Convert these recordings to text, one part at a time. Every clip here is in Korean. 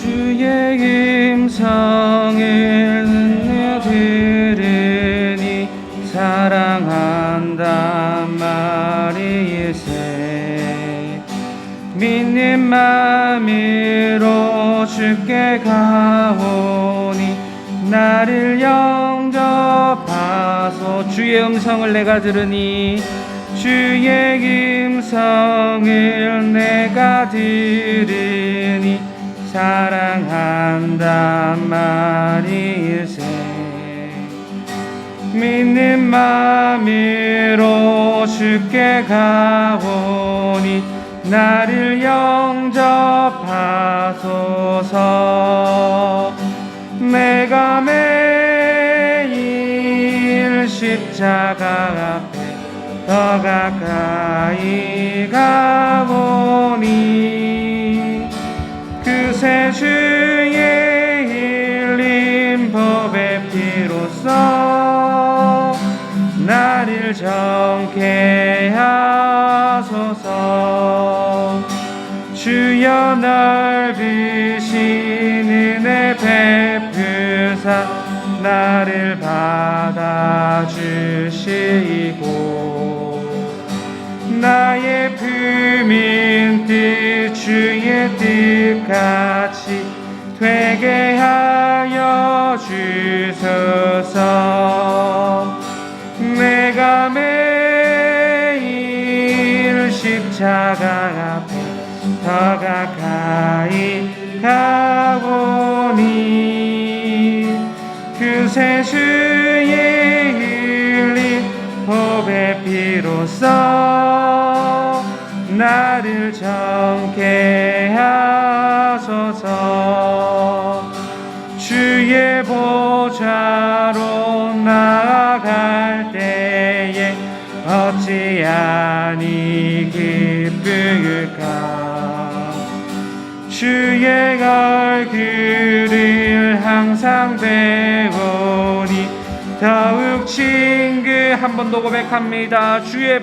주의 음성을 들으니 사랑한단 말일세. 믿는 마음으로 주께 가오니 나를 영접하소. 주의 음성을 내가 들으니 주의 음성을 내가 들으니 사랑한단 말일세. 믿는 마음으로 주께 가오니 나를 영접하소서. 내가 매일 십자가 앞에 더 가까이 가보니 그새 주의 흘린 법의 피로써 나를 정케 하소서. 주여 넓으신 은혜 베푸사 나를 받아주시고 나의 품인 뜻 주의 뜻같이 되게 하여 주소서. 내가 매일 십자가 앞에 더 가까이 가보니 그새 주의 흘린 법의 피로써 나를 정케 하소서. 주의 보좌로 나아갈 때에 어찌 아니 기쁠까. 주의 얼굴을 항상 배우니 더욱 친구. 한 번 더 고백합니다. 주의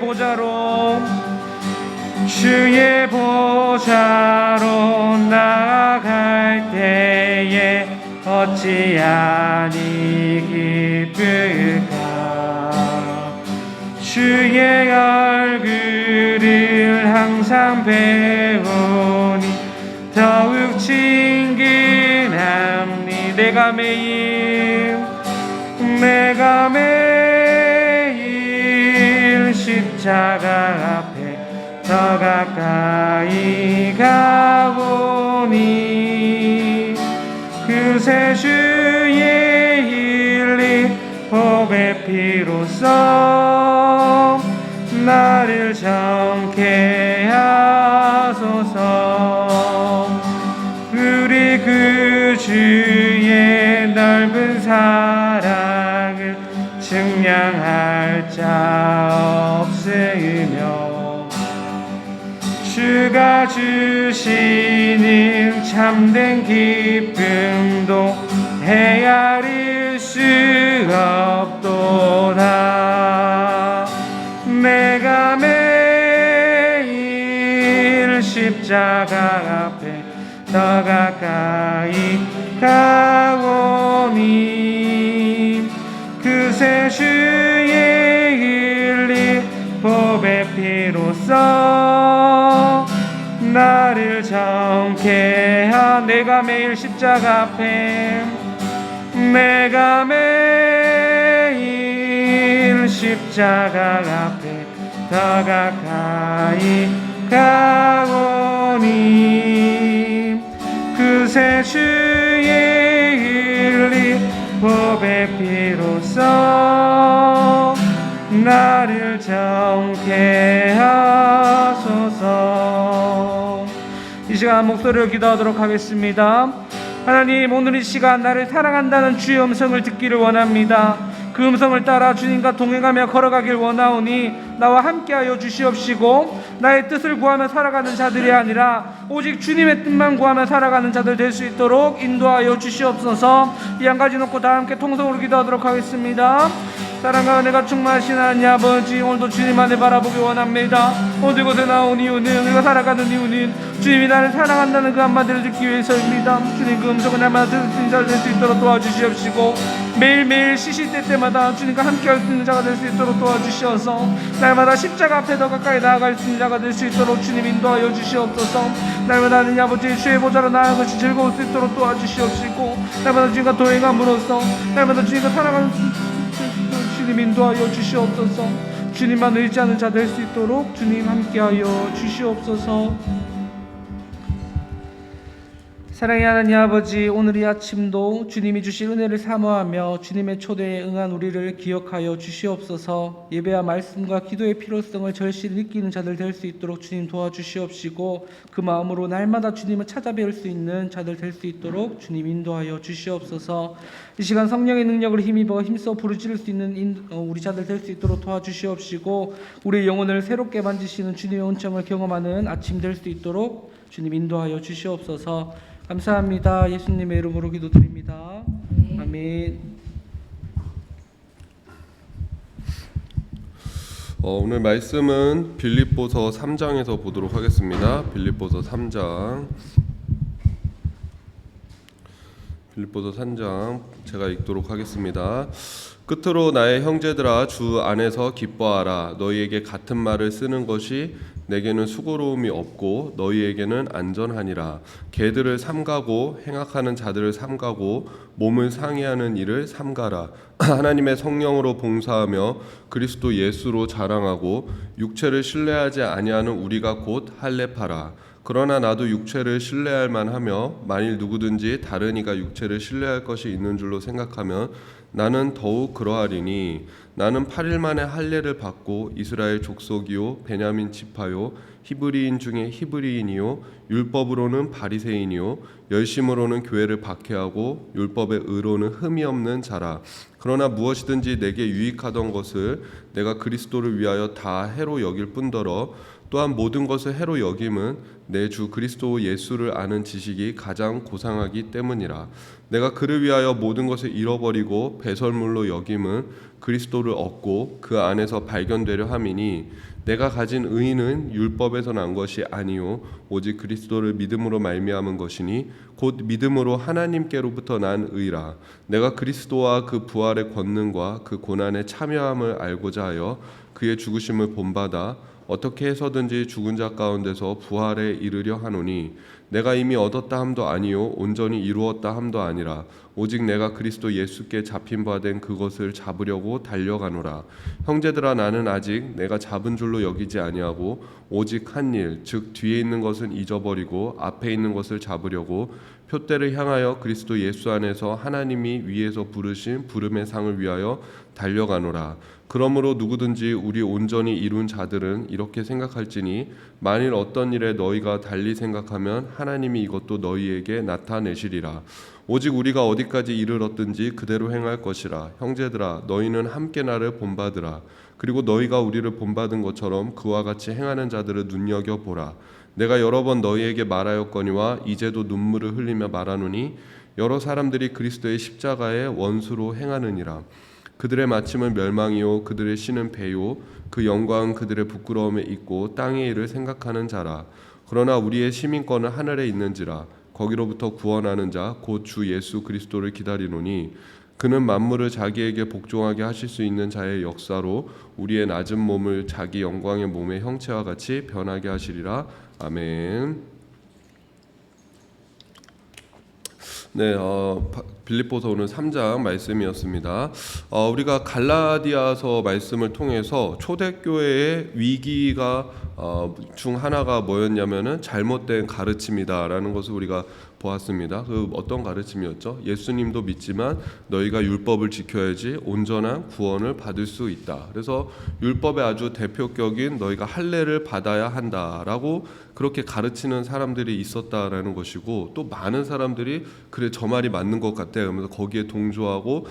보좌로 나아갈 때에 어찌 아니 기쁠까. 주의 얼굴을 항상 배우니 더욱 친근함니. 내가 매일 십자가 앞에 더 가까이 가보니 그새 주의 흘린 법의 피로써 나를 정케 하소서. 우리 그 주의 넓은 사랑을 증량할 자 없으며 주가 주시는 참된 기쁨도 헤아릴 수 없도다. 내가 매일 십자가 앞에 더 가까이 가오니 그새 주의 흘린 법의 피로써 나를 정케 하. 내가 매일 십자가 앞에 더 가까이 가오니 그새 주의 흘린 법의 피로써 나를 정케 하소서. 이 시간 목소리로 기도하도록 하겠습니다. 하나님, 오늘 이 시간 나를 사랑한다는 주의 음성을 듣기를 원합니다. 그 음성을 따라 주님과 동행하며 걸어가길 원하오니 나와 함께하여 주시옵시고 나의 뜻을 구하며 살아가는 자들이 아니라 오직 주님의 뜻만 구하며 살아가는 자들 될 수 있도록 인도하여 주시옵소서. 이 한 가지 놓고 다 함께 통성으로 기도하도록 하겠습니다. 사랑과 은혜가 충만하신 하나님 아버지, 오늘도 주님 안에 바라보기 원합니다. 오늘 이곳에 나온 이유는, 우리가 살아가는 이유는 주님이 나를 사랑한다는 그 한마디를 듣기 위해서입니다. 주님, 그 음성을 날마다 들을 수 있는 자가 될 수 있도록 도와주시옵시고, 매일매일 쉬실 때마다 주님과 함께할 수 있는 자가 될 수 있도록 도와주시어서, 날마다 십자가 앞에 더 가까이 나아갈 수 있는 자가 될 수 있도록 주님 인도하여 주시옵소서. 날마다 하느님 아버지, 주의 보좌로 나아가는 것이 즐거울 수 있도록 도와주시옵시고, 날마다 주님과 동행함으로써 날마다 주님과 살아가는 주님 인도하여 주시옵소서. 주님만 의지하는 자 될 수 있도록 주님 함께하여 주시옵소서. 사랑의 하나님 아버지, 오늘 이 아침도 주님이 주신 은혜를 사모하며 주님의 초대에 응한 우리를 기억하여 주시옵소서. 예배와 말씀과 기도의 필요성을 절실히 느끼는 자들 될 수 있도록 주님 도와주시옵시고, 그 마음으로 날마다 주님을 찾아뵐 수 있는 자들 될 수 있도록 주님 인도하여 주시옵소서. 이 시간 성령의 능력을 힘입어 힘써 부르짖을 수 있는 우리 자들 될 수 있도록 도와주시옵시고, 우리의 영혼을 새롭게 만지시는 주님의 은총을 경험하는 아침 될 수 있도록 주님 인도하여 주시옵소서. 감사합니다. 예수님의 이름으로 기도드립니다. 아멘. 오늘 말씀은 빌립보서 3장에서 보도록 하겠습니다. 빌립보서 3장. 빌립보서 3장 제가 읽도록 하겠습니다. 끝으로 나의 형제들아, 주 안에서 기뻐하라. 너희에게 같은 말을 쓰는 것이 내게는 수고로움이 없고 너희에게는 안전하니라. 개들을 삼가고 행악하는 자들을 삼가고 몸을 상해하는 일을 삼가라. 하나님의 성령으로 봉사하며 그리스도 예수로 자랑하고 육체를 신뢰하지 아니하는 우리가 곧 할례파라. 그러나 나도 육체를 신뢰할 만하며 만일 누구든지 다른 이가 육체를 신뢰할 것이 있는 줄로 생각하면 나는 더욱 그러하리니, 나는 8일 만에 할례를 받고 이스라엘 족속이요 베냐민 지파요 히브리인 중에 히브리인이요 율법으로는 바리새인이요 열심으로는 교회를 박해하고 율법의 의로는 흠이 없는 자라. 그러나 무엇이든지 내게 유익하던 것을 내가 그리스도를 위하여 다 해로 여길 뿐더러 또한 모든 것을 해로 여김은 내 주 그리스도 예수를 아는 지식이 가장 고상하기 때문이라. 내가 그를 위하여 모든 것을 잃어버리고 배설물로 여김은 그리스도를 얻고 그 안에서 발견되려 함이니, 내가 가진 의는 율법에서 난 것이 아니요 오직 그리스도를 믿음으로 말미암은 것이니 곧 믿음으로 하나님께로부터 난 의라. 내가 그리스도와 그 부활의 권능과 그 고난의 참여함을 알고자 하여 그의 죽으심을 본받아 어떻게 해서든지 죽은 자 가운데서 부활에 이르려 하노니, 내가 이미 얻었다 함도 아니요 온전히 이루었다 함도 아니라 오직 내가 그리스도 예수께 잡힌 바 된 그것을 잡으려고 달려가노라. 형제들아, 나는 아직 내가 잡은 줄로 여기지 아니하고 오직 한 일, 즉 뒤에 있는 것은 잊어버리고 앞에 있는 것을 잡으려고 표대를 향하여 그리스도 예수 안에서 하나님이 위에서 부르신 부름의 상을 위하여 달려가노라. 그러므로 누구든지 우리 온전히 이룬 자들은 이렇게 생각할지니, 만일 어떤 일에 너희가 달리 생각하면 하나님이 이것도 너희에게 나타내시리라. 오직 우리가 어디까지 이르렀든지 그대로 행할 것이라. 형제들아, 너희는 함께 나를 본받으라. 그리고 너희가 우리를 본받은 것처럼 그와 같이 행하는 자들을 눈여겨보라. 내가 여러 번 너희에게 말하였거니와 이제도 눈물을 흘리며 말하노니, 여러 사람들이 그리스도의 십자가의 원수로 행하느니라. 그들의 마침은 멸망이요 그들의 신은 배요 그 영광은 그들의 부끄러움에 있고 땅의 일을 생각하는 자라. 그러나 우리의 시민권은 하늘에 있는지라. 거기로부터 구원하는 자 곧 주 예수 그리스도를 기다리노니, 그는 만물을 자기에게 복종하게 하실 수 있는 자의 역사로 우리의 낮은 몸을 자기 영광의 몸의 형체와 같이 변하게 하시리라. 아멘. 네, 빌립보서 오늘 3장 말씀이었습니다. 우리가 갈라디아서 말씀을 통해서 초대교회의 위기가 중 하나가 뭐였냐면은 잘못된 가르침이다라는 것을 우리가 보았습니다. 그 어떤 가르침이었죠? 예수님도 믿지만 너희가 율법을 지켜야지 온전한 구원을 받을 수 있다. 그래서 율법의 아주 대표격인 너희가 할례를 받아야 한다라고 그렇게 가르치는 사람들이 있었다라는 것이고, 또 많은 사람들이 그래 저 말이 맞는 것 같아 그러면서 거기에 동조하고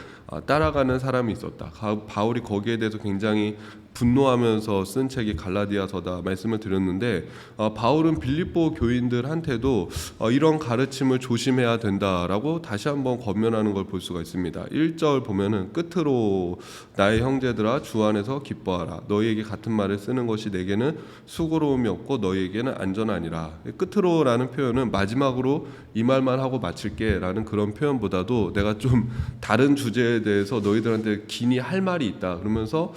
따라가는 사람이 있었다. 바울이 거기에 대해서 굉장히 분노하면서 쓴 책이 갈라디아서다 말씀을 드렸는데, 바울은 빌립보 교인들한테도 이런 가르침을 조심해야 된다라고 다시 한번 권면하는 걸 볼 수가 있습니다. 1절 보면은 끝으로 나의 형제들아 주 안에서 기뻐하라. 너희에게 같은 말을 쓰는 것이 내게는 수고로움이 없고 너희에게는 안전하니라. 끝으로라는 표현은 마지막으로 이 말만 하고 마칠게 라는 그런 표현보다도 내가 좀 다른 주제에 대해서 너희들한테 긴히 할 말이 있다 그러면서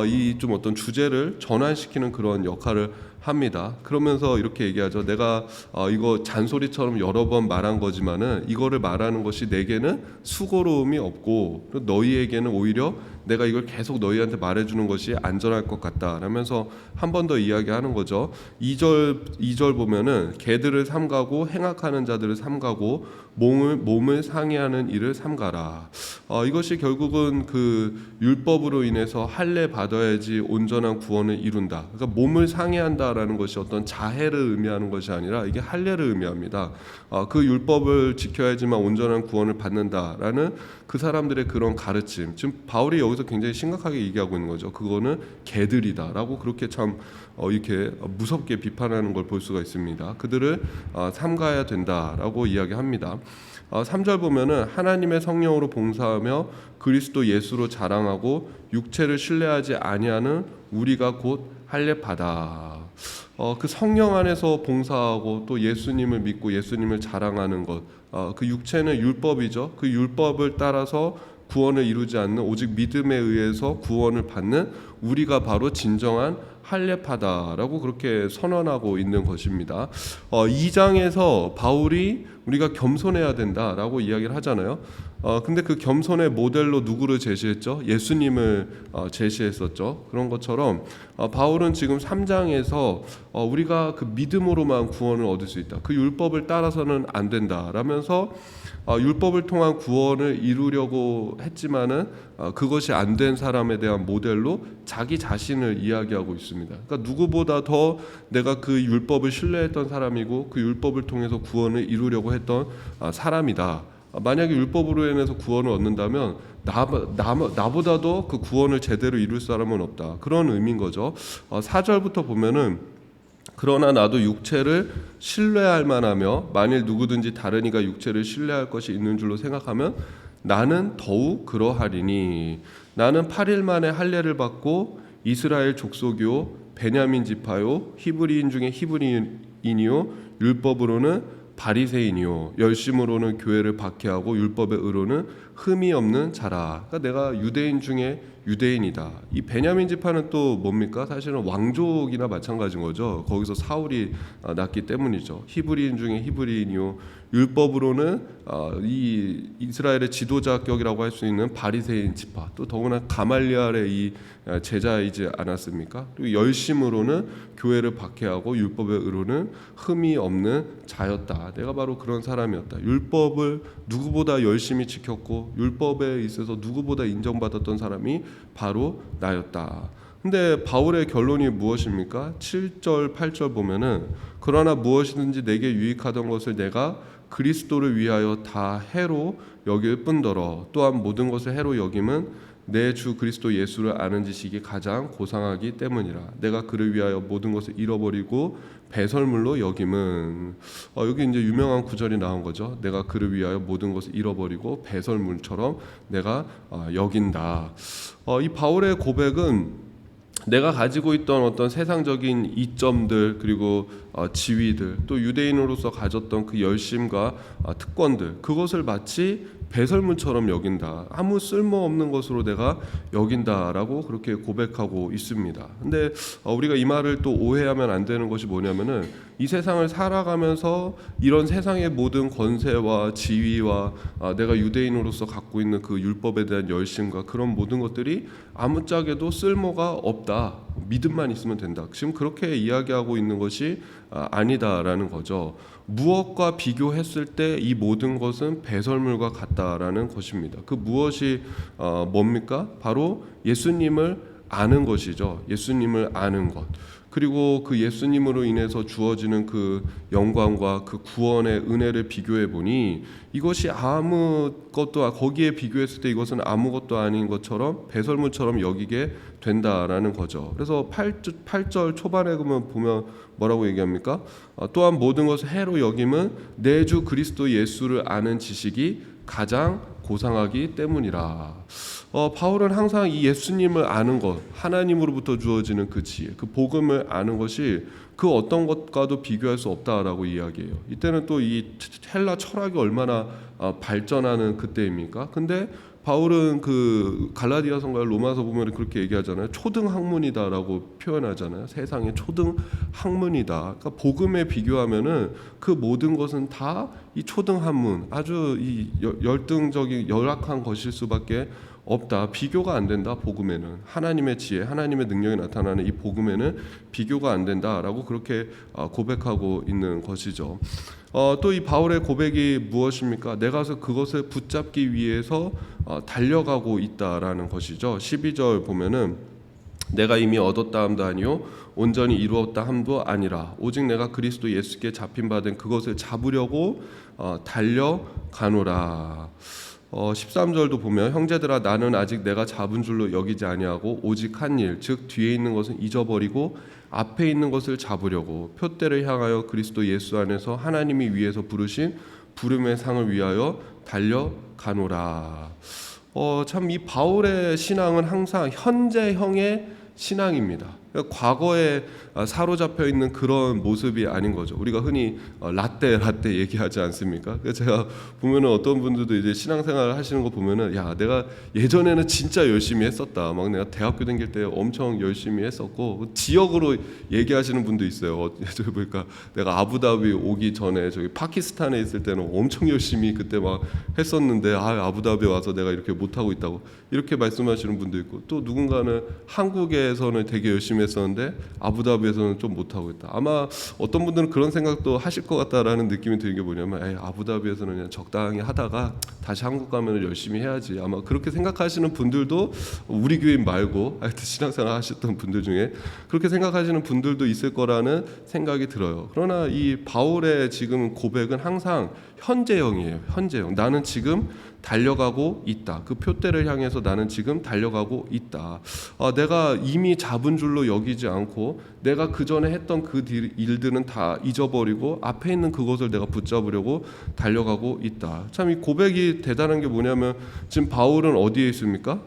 이 좀 어떤 주제를 전환시키는 그런 역할을 합니다. 그러면서 이렇게 얘기하죠. 내가 이거 잔소리처럼 여러 번 말한 거지만은 이거를 말하는 것이 내게는 수고로움이 없고 너희에게는 오히려 내가 이걸 계속 너희한테 말해주는 것이 안전할 것 같다 라면서 한 번 더 이야기하는 거죠. 2절 보면은 개들을 삼가고 행악하는 자들을 삼가고 몸을 상해하는 일을 삼가라. 이것이 결국은 그 율법으로 인해서 할례 받아야지 온전한 구원을 이룬다. 그러니까 몸을 상해한다라는 것이 어떤 자해를 의미하는 것이 아니라 이게 할례를 의미합니다. 그 율법을 지켜야지만 온전한 구원을 받는다라는 그 사람들의 그런 가르침. 지금 바울이 여기서 굉장히 심각하게 얘기하고 있는 거죠. 그거는 개들이다라고 그렇게 참 이렇게 무섭게 비판하는 걸 볼 수가 있습니다. 그들을 삼가야 된다라고 이야기합니다. 3절 보면은 하나님의 성령으로 봉사하며 그리스도 예수로 자랑하고 육체를 신뢰하지 아니하는 우리가 곧 할례 받아. 그 성령 안에서 봉사하고 또 예수님을 믿고 예수님을 자랑하는 것, 그 육체는 율법이죠. 그 율법을 따라서 구원을 이루지 않는 오직 믿음에 의해서 구원을 받는 우리가 바로 진정한 할례파다라고 그렇게 선언하고 있는 것입니다. 2장에서 바울이 우리가 겸손해야 된다라고 이야기를 하잖아요. 근데 그 겸손의 모델로 누구를 제시했죠? 예수님을 제시했었죠. 그런 것처럼 바울은 지금 3장에서 우리가 그 믿음으로만 구원을 얻을 수 있다. 그 율법을 따라서는 안 된다라면서 율법을 통한 구원을 이루려고 했지만은 그것이 안 된 사람에 대한 모델로 자기 자신을 이야기하고 있습니다. 그러니까 누구보다 더 내가 그 율법을 신뢰했던 사람이고 그 율법을 통해서 구원을 이루려고 했던 사람이다. 만약에 율법으로 인해서 구원을 얻는다면 나보다도 그 구원을 제대로 이룰 사람은 없다. 그런 의미인 거죠. 4절부터 보면은 그러나 나도 육체를 신뢰할 만하며 만일 누구든지 다른 이가 육체를 신뢰할 것이 있는 줄로 생각하면 나는 더욱 그러하리니 나는 8일 만에 할례를 받고 이스라엘 족속이요 베냐민 지파요 히브리인 중에 히브리인이요 율법으로는 바리새인이요 열심으로는 교회를 박해하고 율법의 의로는 흠이 없는 자라. 그러니까 내가 유대인 중에 유대인이다. 이 베냐민 지파는 또 뭡니까? 사실은 왕족이나 마찬가지인 거죠. 거기서 사울이 났기 때문이죠. 히브리인 중에 히브리인이요 율법으로는 이 이스라엘의 지도자격이라고 할 수 있는 바리새인 지파, 또 더구나 가말리알의 이 제자이지 않았습니까? 그리고 열심으로는 교회를 박해하고 율법의 의로는 흠이 없는 자였다. 내가 바로 그런 사람이었다. 율법을 누구보다 열심히 지켰고 율법에 있어서 누구보다 인정받았던 사람이 바로 나였다. 근데 바울의 결론이 무엇입니까? 7절 8절 보면은 그러나 무엇이든지 내게 유익하던 것을 내가 그리스도를 위하여 다 해로 여길 뿐더러 또한 모든 것을 해로 여김은 내 주 그리스도 예수를 아는 지식이 가장 고상하기 때문이라. 내가 그를 위하여 모든 것을 잃어버리고 배설물로 여김은 여기 이제 유명한 구절이 나온 거죠. 내가 그를 위하여 모든 것을 잃어버리고 배설물처럼 내가 여긴다. 이 바울의 고백은 내가 가지고 있던 어떤 세상적인 이점들 그리고 지위들 또 유대인으로서 가졌던 그 열심과 특권들 그것을 마치 배설물처럼 여긴다. 아무 쓸모없는 것으로 내가 여긴다라고 그렇게 고백하고 있습니다. 근데 우리가 이 말을 또 오해하면 안 되는 것이 뭐냐면은 이 세상을 살아가면서 이런 세상의 모든 권세와 지위와 내가 유대인으로서 갖고 있는 그 율법에 대한 열심과 그런 모든 것들이 아무짝에도 쓸모가 없다. 믿음만 있으면 된다. 지금 그렇게 이야기하고 있는 것이 아니다라는 거죠. 무엇과 비교했을 때 이 모든 것은 배설물과 같다라는 것입니다. 그 무엇이 뭡니까? 바로 예수님을 아는 것이죠. 예수님을 아는 것. 그리고 그 예수님으로 인해서 주어지는 그 영광과 그 구원의 은혜를 비교해 보니 이것이 아무것도, 거기에 비교했을 때 이것은 아무것도 아닌 것처럼 배설물처럼 여기게 된다라는 거죠. 그래서 8절 초반에 보면 뭐라고 얘기합니까? 또한 모든 것을 해로 여김은 내 주 그리스도 예수를 아는 지식이 가장 고상하기 때문이라. 바울은 항상 이 예수님을 아는 것, 하나님으로부터 주어지는 그 지혜, 그 복음을 아는 것이 그 어떤 것과도 비교할 수 없다라고 이야기해요. 이때는 또 이 헬라 철학이 얼마나 발전하는 그때입니까? 근데 바울은 그 갈라디아서인가 로마서 보면 그렇게 얘기하잖아요. 초등 학문이다라고 표현하잖아요. 세상의 초등 학문이다. 그러니까 복음에 비교하면은 그 모든 것은 다 이 초등 학문, 아주 이 열등적인 열악한 것일 수밖에 없다. 비교가 안 된다. 복음에는 하나님의 지혜, 하나님의 능력이 나타나는 이 복음에는 비교가 안 된다라고 그렇게 고백하고 있는 것이죠. 또 이 바울의 고백이 무엇입니까? 내가 그것을 붙잡기 위해서 달려가고 있다라는 것이죠. 12절 보면은 내가 이미 얻었다 함도 아니요 온전히 이루었다 함도 아니라 오직 내가 그리스도 예수께 잡힌 바 된 그것을 잡으려고 달려가노라. 13절도 보면 형제들아 나는 아직 내가 잡은 줄로 여기지 아니하고 오직 한 일 즉 뒤에 있는 것은 잊어버리고 앞에 있는 것을 잡으려고 표대를 향하여 그리스도 예수 안에서 하나님이 위에서 부르신 부름의 상을 위하여 달려가노라. 참 이 바울의 신앙은 항상 현재형의 신앙입니다. 과거에 사로잡혀 있는 그런 모습이 아닌 거죠. 우리가 흔히 라떼 얘기하지 않습니까? 제가 보면은 어떤 분들도 이제 신앙생활 하시는 거 보면은 야 내가 예전에는 진짜 열심히 했었다. 막 내가 대학교 다닐 때 엄청 열심히 했었고 지역으로 얘기하시는 분도 있어요. 저기 보니까 내가 아부다비 오기 전에 저기 파키스탄에 있을 때는 엄청 열심히 그때 막 했었는데 아부다비 와서 내가 이렇게 못 하고 있다고 이렇게 말씀하시는 분도 있고 또 누군가는 한국에서는 되게 열심히 했었는데 아부다비에서는 좀 못하고 있다. 아마 어떤 분들은 그런 생각도 하실 것 같다라는 느낌이 드는 게 뭐냐면 아부다비에서는 그냥 적당히 하다가 다시 한국 가면 열심히 해야지. 아마 그렇게 생각하시는 분들도 우리 교인 말고 하여튼 신앙생활 하셨던 분들 중에 그렇게 생각하시는 분들도 있을 거라는 생각이 들어요. 그러나 이 바울의 지금 고백은 항상 현재형이에요. 현재형. 나는 지금 달려가고 있다. 그 표대를 향해서 나는 지금 달려가고 있다. 내가 이미 잡은 줄로 여기지 않고 내가 그 전에 했던 그 일들은 다 잊어버리고 앞에 있는 그것을 내가 붙잡으려고 달려가고 있다. 참 이 고백이 대단한 게 뭐냐면 지금 바울은 어디에 있습니까?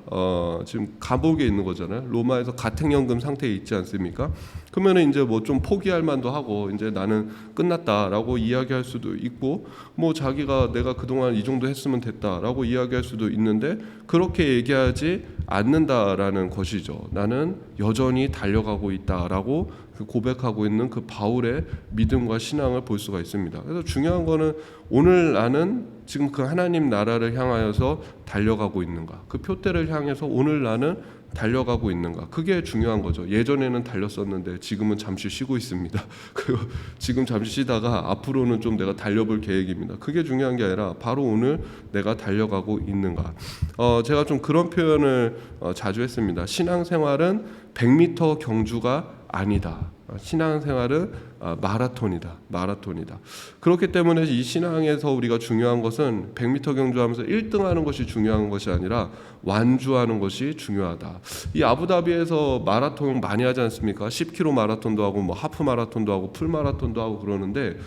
지금 감옥에 있는 거잖아요. 로마에서 가택연금 상태에 있지 않습니까? 그러면 이제 뭐 좀 포기할 만도 하고 이제 나는 끝났다라고 이야기할 수도 있고 뭐 자기가 내가 그동안 이 정도 했으면 됐다라고 이야기할 수도 있는데 그렇게 얘기하지 않는다라는 것이죠. 나는 여전히 달려가고 있다라고 고백하고 있는 그 바울의 믿음과 신앙을 볼 수가 있습니다. 그래서 중요한 거는 오늘 나는 지금 그 하나님 나라를 향하여서 달려가고 있는가, 그 표대를 향해서 오늘 나는 달려가고 있는가, 그게 중요한 거죠. 예전에는 달렸었는데 지금은 잠시 쉬고 있습니다. 그리고 지금 잠시 쉬다가 앞으로는 좀 내가 달려볼 계획입니다. 그게 중요한 게 아니라 바로 오늘 내가 달려가고 있는가. 제가 좀 그런 표현을 자주 했습니다. 신앙생활은 100m 경주가 아니다. 신앙생활은 마라톤이다. 그렇기 때문에 이 신앙에서 우리가 중요한 것은 100m 경주하면서 1등하는 것이 중요한 것이 아니라 완주하는 것이 중요하다. 이 아부다비에서 마라톤 많이 하지 않습니까? 10km 마라톤도 하고 뭐 하프 마라톤도 하고 풀 마라톤도 하고 그러는데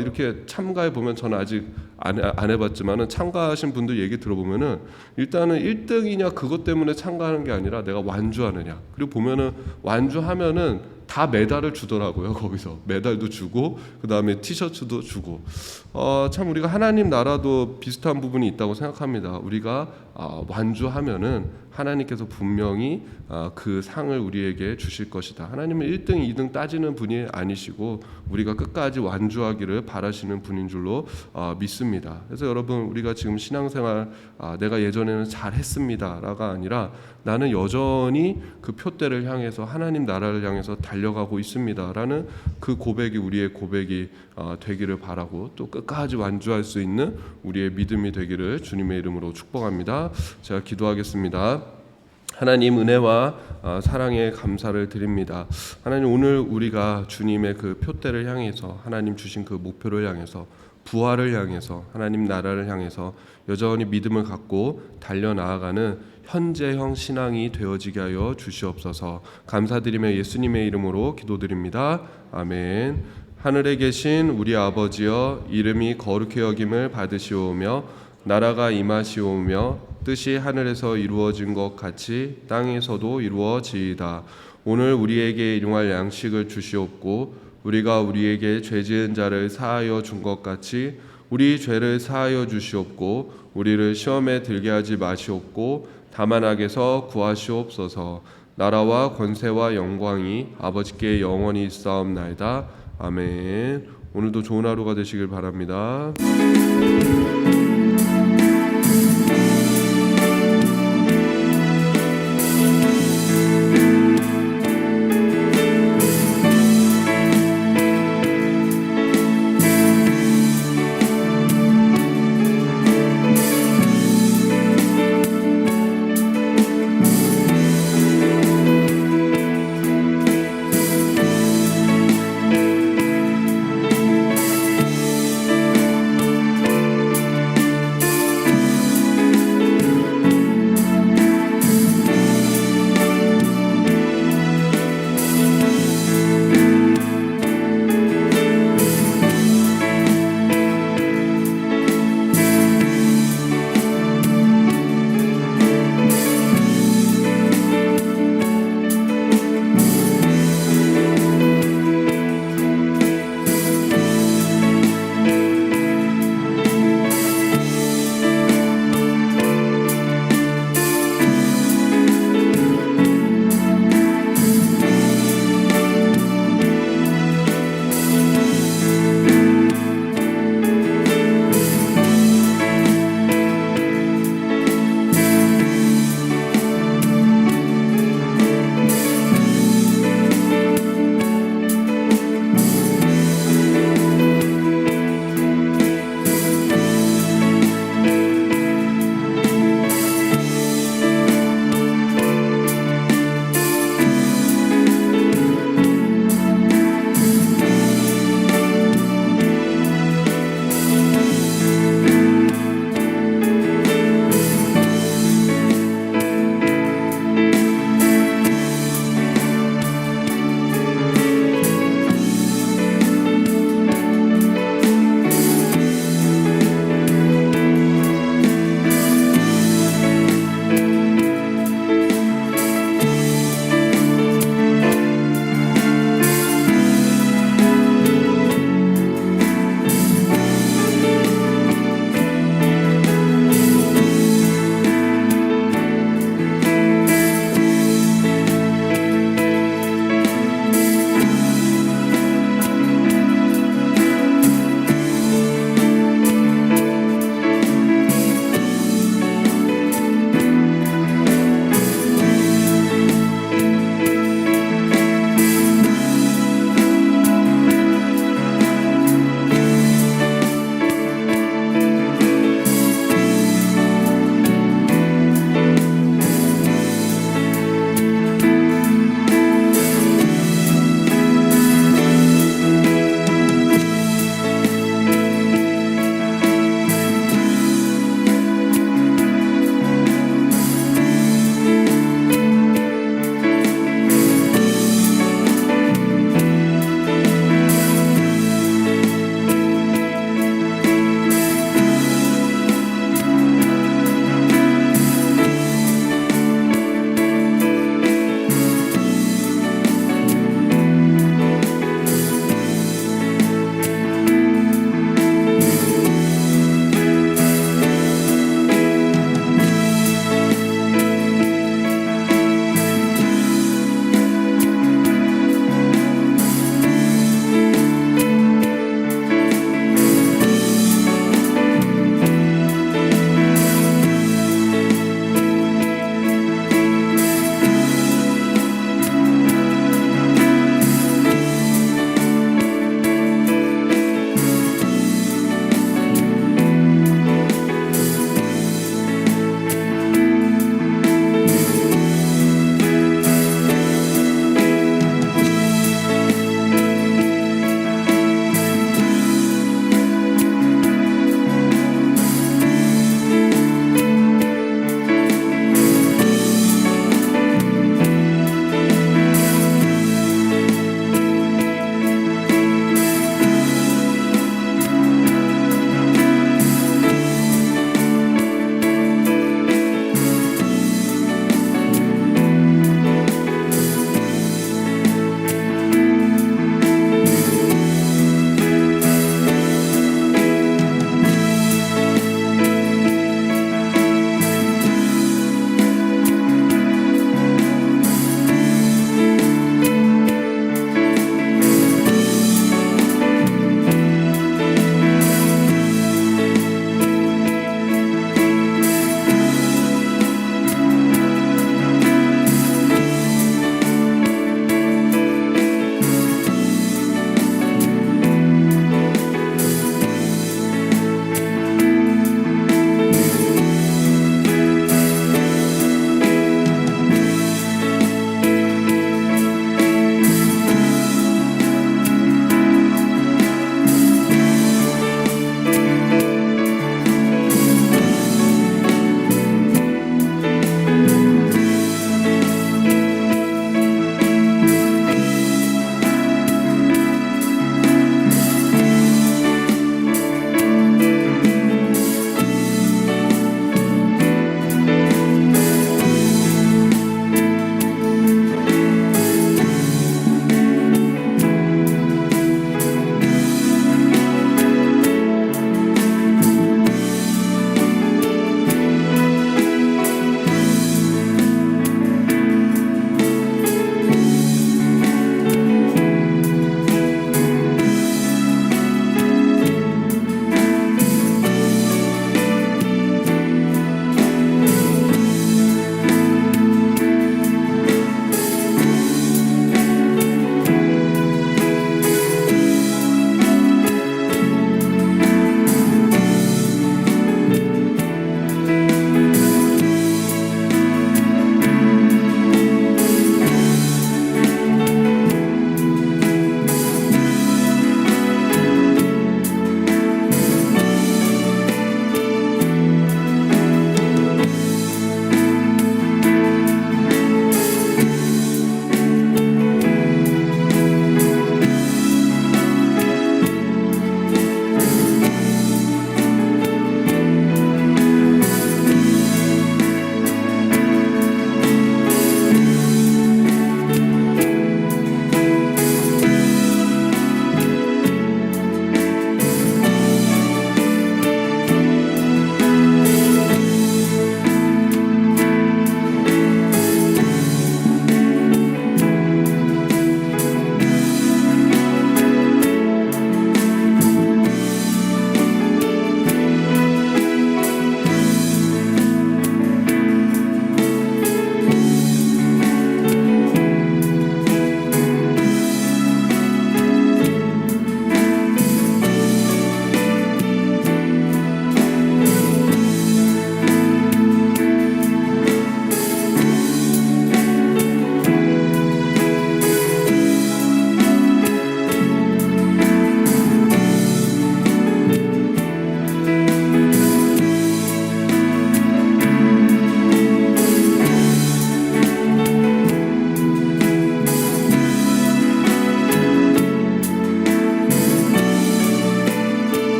이렇게 참가해 보면 저는 아직 안 해봤지만은 참가하신 분들 얘기 들어보면은 일단은 1등이냐 그것 때문에 참가하는 게 아니라 내가 완주하느냐. 그리고 보면은 완주하면은 다 메달을 주더라고요. 거기서 메달도 주고 그 다음에 티셔츠도 주고 참 우리가 하나님 나라도 비슷한 부분이 있다고 생각합니다. 우리가 완주하면은 하나님께서 분명히 그 상을 우리에게 주실 것이다. 하나님은 1등, 2등 따지는 분이 아니시고 우리가 끝까지 완주하기를 바라시는 분인 줄로 믿습니다. 그래서 여러분 우리가 지금 신앙생활 내가 예전에는 잘했습니다라가 아니라 나는 여전히 그 표대를 향해서 하나님 나라를 향해서 달려가고 있습니다라는 그 고백이 우리의 고백이 되기를 바라고 또 끝까지 완주할 수 있는 우리의 믿음이 되기를 주님의 이름으로 축복합니다. 제가 기도하겠습니다. 하나님 은혜와 사랑에 감사를 드립니다. 하나님 오늘 우리가 주님의 그 표대를 향해서 하나님 주신 그 목표를 향해서 부활을 향해서 하나님 나라를 향해서 여전히 믿음을 갖고 달려나아가는 현재형 신앙이 되어지게 하여 주시옵소서. 감사드리며 예수님의 이름으로 기도드립니다. 아멘. 하늘에 계신 우리 아버지여, 이름이 거룩히 여김을 받으시오며 나라가 임하시오며 뜻이 하늘에서 이루어진 것 같이 땅에서도 이루어지이다. 오늘 우리에게 일용할 양식을 주시옵고 우리가 우리에게 죄지은 자를 사하여 준 것 같이 우리 죄를 사하여 주시옵고 우리를 시험에 들게 하지 마시옵고 다만 악에서 구하시옵소서. 나라와 권세와 영광이 아버지께 영원히 있사옵나이다. 아멘. 오늘도 좋은 하루가 되시길 바랍니다.